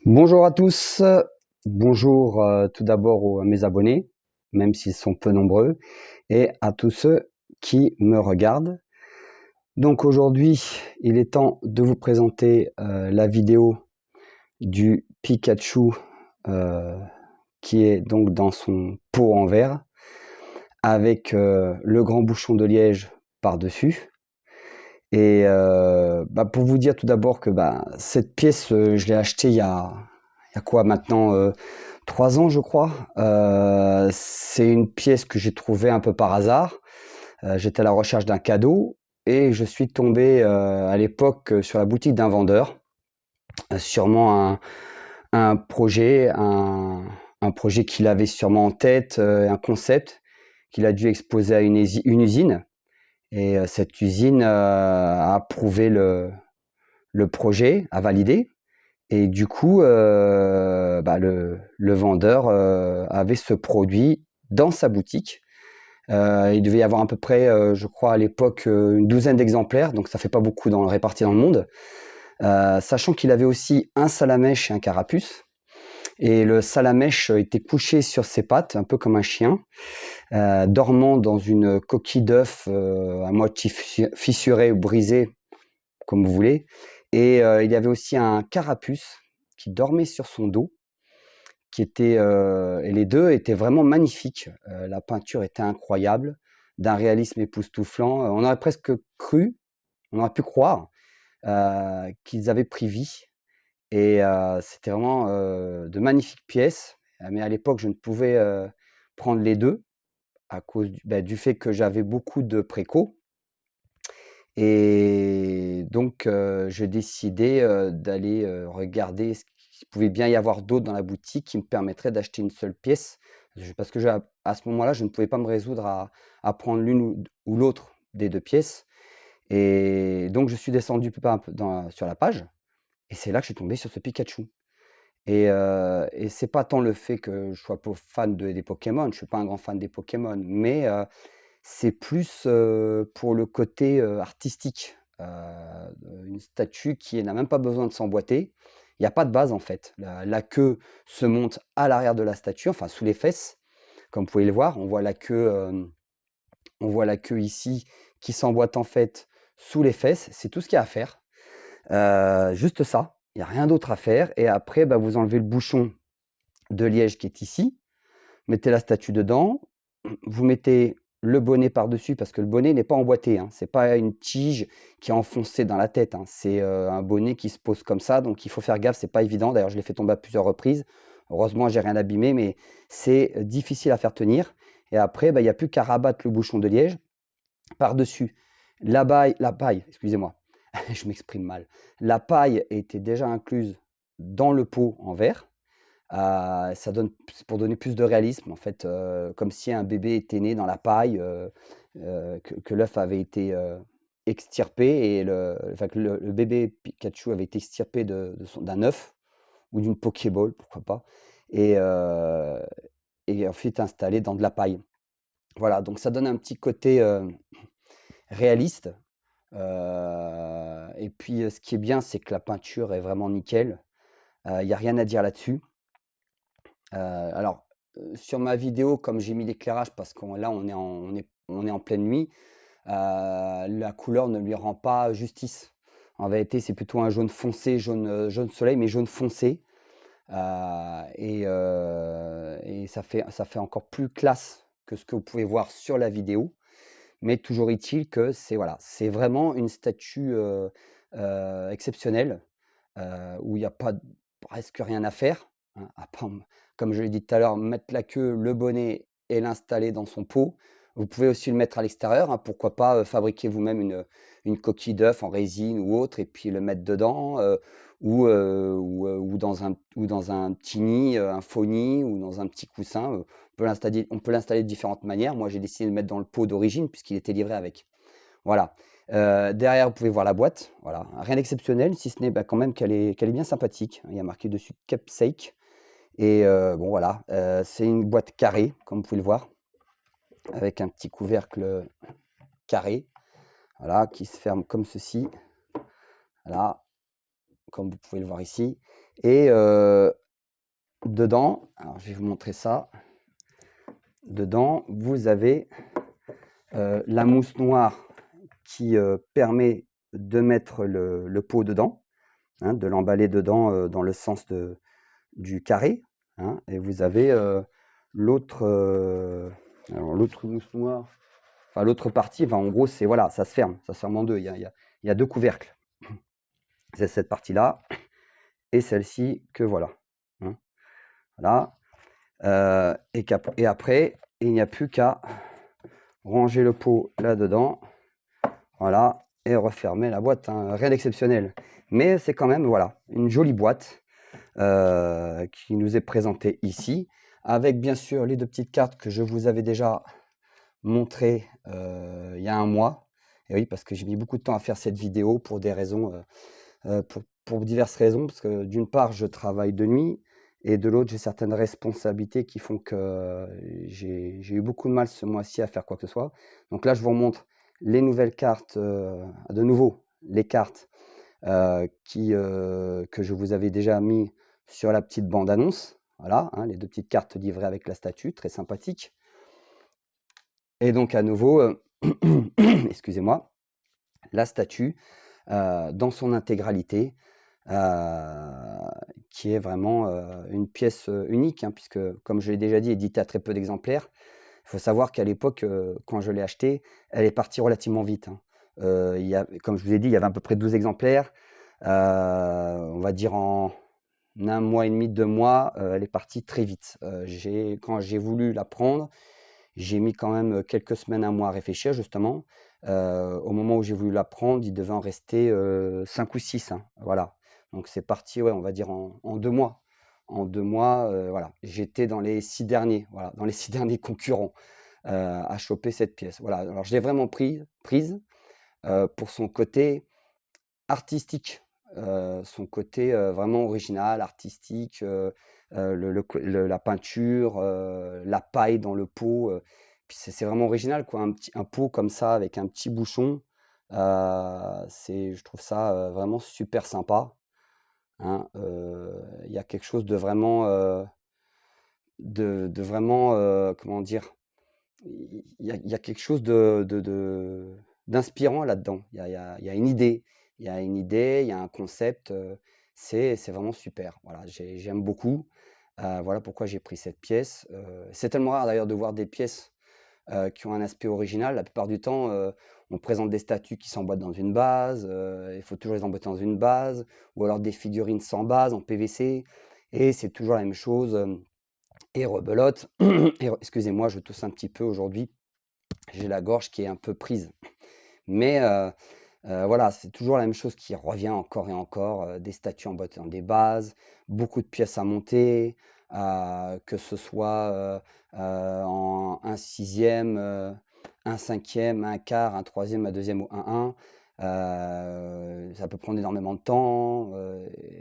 Bonjour à tous, bonjour tout d'abord à mes abonnés, même s'ils sont peu nombreux, et à tous ceux qui me regardent. Donc aujourd'hui, il est temps de vous présenter la vidéo du Pikachu qui est donc dans son pot en verre, avec le grand bouchon de liège par-dessus. Et pour vous dire tout d'abord que cette pièce, je l'ai achetée il y a quoi maintenant 3 ans, je crois. C'est une pièce que j'ai trouvée un peu par hasard. J'étais à la recherche d'un cadeau et je suis tombé à l'époque sur la boutique d'un vendeur. Sûrement un projet, un projet qu'il avait sûrement en tête, un concept qu'il a dû exposer à une usine. Et cette usine a approuvé le projet, a validé. Et du coup, le vendeur avait ce produit dans sa boutique. Il devait y avoir à peu près, je crois à l'époque, une douzaine d'exemplaires, donc ça fait pas beaucoup répartis dans le monde. Sachant qu'il avait aussi un salamèche et un carapuce. Et le salamèche était couché sur ses pattes, un peu comme un chien, dormant dans une coquille d'œuf à moitié fissurée ou brisée, comme vous voulez. Et il y avait aussi un carapuce qui dormait sur son dos, et les deux étaient vraiment magnifiques. La peinture était incroyable, d'un réalisme époustouflant. On aurait presque cru, on aurait pu croire qu'ils avaient pris vie. Et c'était vraiment de magnifiques pièces. Mais à l'époque, je ne pouvais prendre les deux à cause du fait que j'avais beaucoup de préco. Et donc, j'ai décidé d'aller regarder ce qu'il pouvait bien y avoir d'autre dans la boutique qui me permettrait d'acheter une seule pièce. Parce que à ce moment-là, je ne pouvais pas me résoudre à prendre l'une ou l'autre des deux pièces. Et donc, je suis descendu un peu sur la page, et c'est là que je suis tombé sur ce Pikachu. Et c'est pas tant le fait que je sois fan des Pokémon, je suis pas un grand fan des Pokémon, mais c'est plus pour le côté artistique. Une statue qui n'a même pas besoin de s'emboîter. Il n'y a pas de base en fait. La queue se monte à l'arrière de la statue, enfin sous les fesses, comme vous pouvez le voir. On voit la queue ici qui s'emboîte en fait sous les fesses. C'est tout ce qu'il y a à faire. Juste ça. Il n'y a rien d'autre à faire. Et après, vous enlevez le bouchon de liège qui est ici. Mettez la statue dedans. Vous mettez le bonnet par-dessus parce que le bonnet n'est pas emboîté, hein. C'est pas une tige qui est enfoncée dans la tête, hein. C'est un bonnet qui se pose comme ça, donc il faut faire gaffe, c'est pas évident. D'ailleurs, je l'ai fait tomber à plusieurs reprises. Heureusement, j'ai rien abîmé, mais c'est difficile à faire tenir. Et après, il n'y a plus qu'à rabattre le bouchon de liège par-dessus. La paille, excusez-moi, je m'exprime mal. La paille était déjà incluse dans le pot en verre. Ça donne, c'est pour donner plus de réalisme, en fait, comme si un bébé était né dans la paille, que l'œuf avait été extirpé, enfin, que le bébé Pikachu avait été extirpé d'un œuf ou d'une Pokéball, pourquoi pas, et, et ensuite installé dans de la paille. Voilà, donc ça donne un petit côté réaliste. Et puis ce qui est bien, c'est que la peinture est vraiment nickel. Il n'y a rien à dire là-dessus. Alors, sur ma vidéo, comme j'ai mis l'éclairage parce qu'on là, on est en pleine nuit, la couleur ne lui rend pas justice. En vérité, c'est plutôt un jaune foncé, jaune soleil, mais jaune foncé. Et ça fait encore plus classe que ce que vous pouvez voir sur la vidéo. Mais toujours est-il que voilà, c'est vraiment une statue exceptionnelle, où il y a pas presque rien à faire, hein, à part, comme je l'ai dit tout à l'heure, mettre la queue, le bonnet et l'installer dans son pot. Vous pouvez aussi le mettre à l'extérieur, hein, pourquoi pas fabriquer vous-même une coquille d'œuf en résine ou autre et puis le mettre dedans, ou dans un petit nid, un faux nid ou dans un petit coussin. On peut l'installer de différentes manières. Moi, j'ai décidé de le mettre dans le pot d'origine puisqu'il était livré avec. Voilà. Derrière, vous pouvez voir la boîte. Voilà. Rien d'exceptionnel, si ce n'est quand même qu'elle est bien sympathique. Il y a marqué dessus Keepsake. Et bon, voilà. C'est une boîte carrée, comme vous pouvez le voir, avec un petit couvercle carré, voilà, qui se ferme comme ceci. Voilà, comme vous pouvez le voir ici. Et dedans, alors je vais vous montrer ça. Dedans, vous avez la mousse noire qui permet de mettre le pot dedans, hein, de l'emballer dedans dans le sens du carré, hein, et vous avez l'autre l'autre mousse noire, enfin l'autre partie, enfin, en gros, c'est voilà, ça se ferme en deux. Il y a deux couvercles. C'est cette partie-là et celle-ci que voilà. Hein, voilà. Et après, il n'y a plus qu'à ranger le pot là-dedans. Voilà, et refermer la boîte, hein, rien d'exceptionnel. Mais c'est quand même, voilà, une jolie boîte qui nous est présentée ici, avec bien sûr les deux petites cartes que je vous avais déjà montrées il y a un mois. Et oui, parce que j'ai mis beaucoup de temps à faire cette vidéo pour des raisons, pour diverses raisons, parce que d'une part, je travaille de nuit, et de l'autre, j'ai certaines responsabilités qui font que j'ai eu beaucoup de mal ce mois-ci à faire quoi que ce soit. Donc là, je vous remontre les nouvelles cartes, de nouveau, les cartes que je vous avais déjà mis sur la petite bande-annonce. Voilà, hein, les deux petites cartes livrées avec la statue, très sympathique. Et donc à nouveau, excusez-moi, la statue dans son intégralité, qui est vraiment une pièce unique, hein, puisque, comme je l'ai déjà dit, édité à très peu d'exemplaires. Il faut savoir qu'à l'époque, quand je l'ai achetée, elle est partie relativement vite, hein. Comme je vous ai dit, il y avait à peu près 12 exemplaires. On va dire en 1 mois et demi, 2 mois, elle est partie très vite. Quand j'ai voulu la prendre, j'ai mis quand même quelques semaines, 1 mois à réfléchir justement. Au moment où j'ai voulu la prendre, il devait en rester 5 ou 6, hein, voilà. Donc c'est parti, ouais, on va dire en 2 mois. En 2 mois, voilà, j'étais dans les 6 derniers, voilà, dans les 6 derniers concurrents à choper cette pièce. Voilà, alors je l'ai vraiment prise pour son côté artistique, son côté vraiment original, artistique, la peinture, la paille dans le pot, puis c'est vraiment original quoi, un pot comme ça avec un petit bouchon, je trouve ça vraiment super sympa, hein. Il y a quelque chose de vraiment, vraiment, comment dire? Il y a quelque chose d'inspirant là-dedans. Il y a une idée. Il y a une idée, il y a un concept, c'est vraiment super. Voilà, j'aime beaucoup. Voilà pourquoi j'ai pris cette pièce. C'est tellement rare d'ailleurs de voir des pièces, qui ont un aspect original. La plupart du temps, on présente des statues qui s'emboîtent dans une base, il faut toujours les emboîter dans une base, ou alors des figurines sans base en PVC, et c'est toujours la même chose, et rebelote. Excusez-moi, je tousse un petit peu aujourd'hui. J'ai la gorge qui est un peu prise. Mais voilà, c'est toujours la même chose qui revient encore et encore, des statues emboîtées dans des bases, beaucoup de pièces à monter, que ce soit, en 1/6, un 5e, un quart, un 3e, un 2e ou un 1. Ça peut prendre énormément de temps,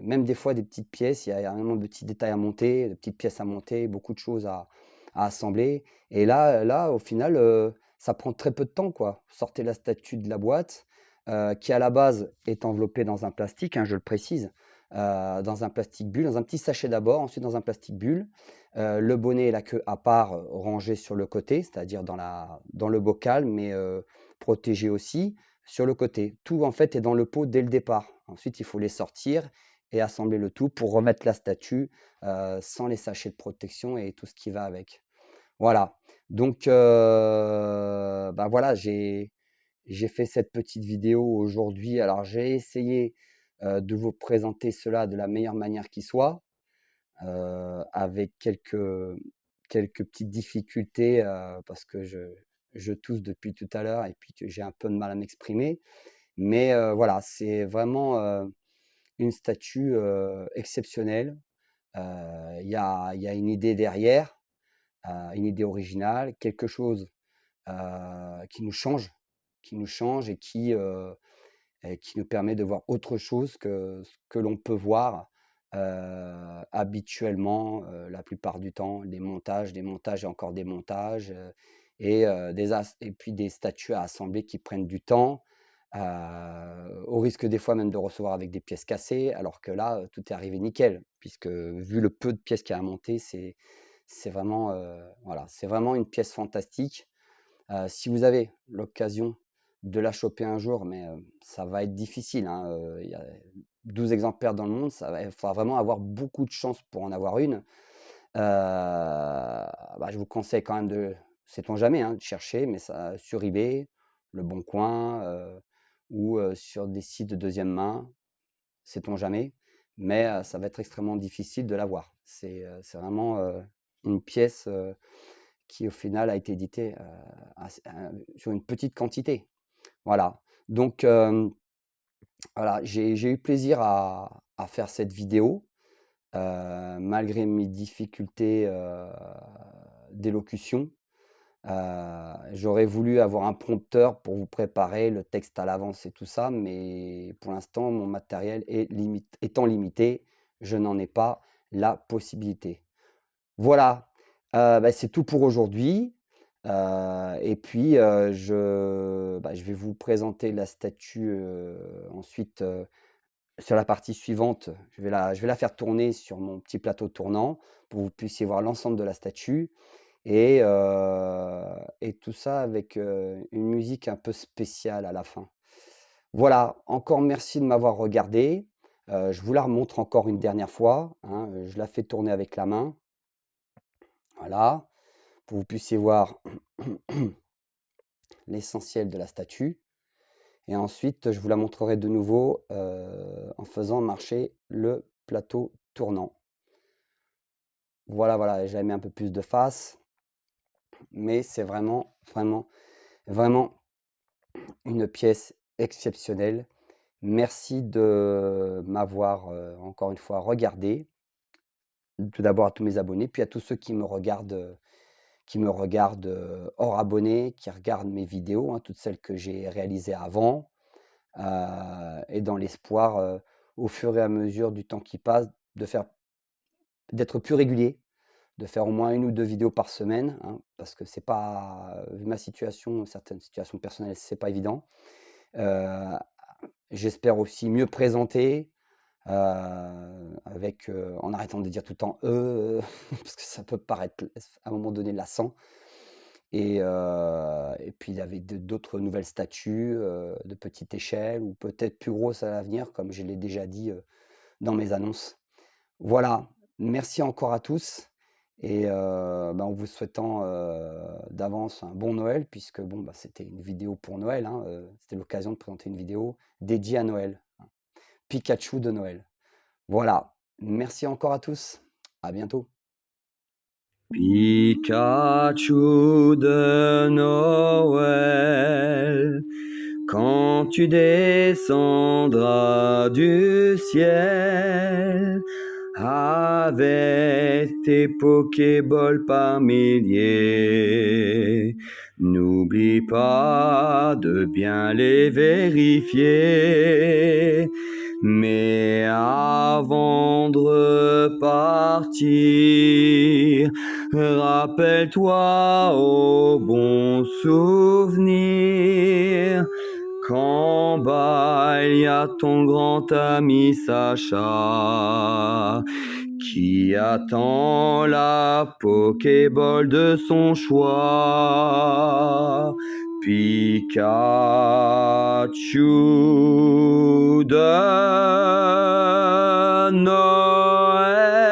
même des fois des petites pièces, il y a énormément de petits détails à monter, de petites pièces à monter, beaucoup de choses à assembler, et là, au final, ça prend très peu de temps, quoi. Vous sortez la statue de la boîte, qui à la base est enveloppée dans un plastique, hein, je le précise, dans un plastique bulle, dans un petit sachet d'abord, ensuite dans un plastique bulle. Le bonnet et la queue à part, rangés sur le côté, c'est-à-dire dans le bocal, mais protégés aussi sur le côté. Tout en fait est dans le pot dès le départ. Ensuite, il faut les sortir et assembler le tout pour remettre la statue, sans les sachets de protection et tout ce qui va avec. Voilà, donc bah, voilà, j'ai fait cette petite vidéo aujourd'hui. Alors j'ai essayé, de vous présenter cela de la meilleure manière qui soit, avec quelques petites difficultés, parce que je tousse depuis tout à l'heure et puis que j'ai un peu de mal à m'exprimer. Mais voilà, c'est vraiment, une statue, exceptionnelle. Il y a une idée derrière, une idée originale, quelque chose qui nous change, et qui nous permet de voir autre chose que ce que l'on peut voir habituellement, la plupart du temps, des montages et encore des montages, et puis des statues à assembler qui prennent du temps. au risque des fois même de recevoir avec des pièces cassées, alors que là, tout est arrivé nickel, puisque vu le peu de pièces qu'il y a à monter, c'est vraiment, voilà, c'est vraiment une pièce fantastique. Si vous avez l'occasion de la choper un jour, mais ça va être difficile, hein, il y a 12 exemplaires dans le monde, il faudra vraiment avoir beaucoup de chance pour en avoir une. Bah, je vous conseille quand même de, sait-on jamais, hein, de chercher, mais ça sur eBay, Le Bon Coin, ou sur des sites de deuxième main, sait-on jamais, mais ça va être extrêmement difficile de l'avoir. C'est vraiment, une pièce, qui au final a été éditée, sur une petite quantité. Voilà, donc voilà, j'ai eu plaisir à faire cette vidéo, malgré mes difficultés, d'élocution. J'aurais voulu avoir un prompteur pour vous préparer le texte à l'avance et tout ça, mais pour l'instant, mon matériel étant limité, je n'en ai pas la possibilité. Voilà, bah, c'est tout pour aujourd'hui, et puis, je vais vous présenter la statue, ensuite, sur la partie suivante. Je vais la faire tourner sur mon petit plateau tournant pour que vous puissiez voir l'ensemble de la statue, et tout ça avec, une musique un peu spéciale à la fin. Voilà, encore merci de m'avoir regardé. Je vous la remontre encore une dernière fois, hein, je la fais tourner avec la main. Voilà, pour que vous puissiez voir l'essentiel de la statue, et ensuite je vous la montrerai de nouveau, en faisant marcher le plateau tournant. Voilà, voilà, j'avais mis un peu plus de face, mais c'est vraiment, vraiment, vraiment une pièce exceptionnelle. Merci de m'avoir, encore une fois regardé. Tout d'abord à tous mes abonnés, puis à tous ceux qui me regardent, hors abonnés, qui regardent mes vidéos, hein, toutes celles que j'ai réalisées avant, et dans l'espoir, au fur et à mesure du temps qui passe, d'être plus régulier, de faire au moins 1 ou 2 vidéos par semaine, hein, parce que c'est pas, vu ma situation, certaines situations personnelles, c'est pas évident. Heu, J'espère aussi mieux présenter, avec, en arrêtant de dire tout le temps parce que ça peut paraître à un moment donné lassant, et puis il y avait d'autres nouvelles statues, de petite échelle ou peut-être plus grosses à l'avenir, comme je l'ai déjà dit, dans mes annonces. Voilà, merci encore à tous, et bah, en vous souhaitant, d'avance un bon Noël, puisque bon, bah, c'était une vidéo pour Noël, hein, c'était l'occasion de présenter une vidéo dédiée à Noël, hein. Pikachu de Noël. Voilà, merci encore à tous, à bientôt. Pikachu de Noël, quand tu descendras du ciel, avec tes Pokéballs par milliers, n'oublie pas de bien les vérifier. Mais avant de repartir, rappelle-toi au bon souvenir qu'en bas il y a ton grand ami Sacha qui attend la Pokéball de son choix. Pikachu de Noël.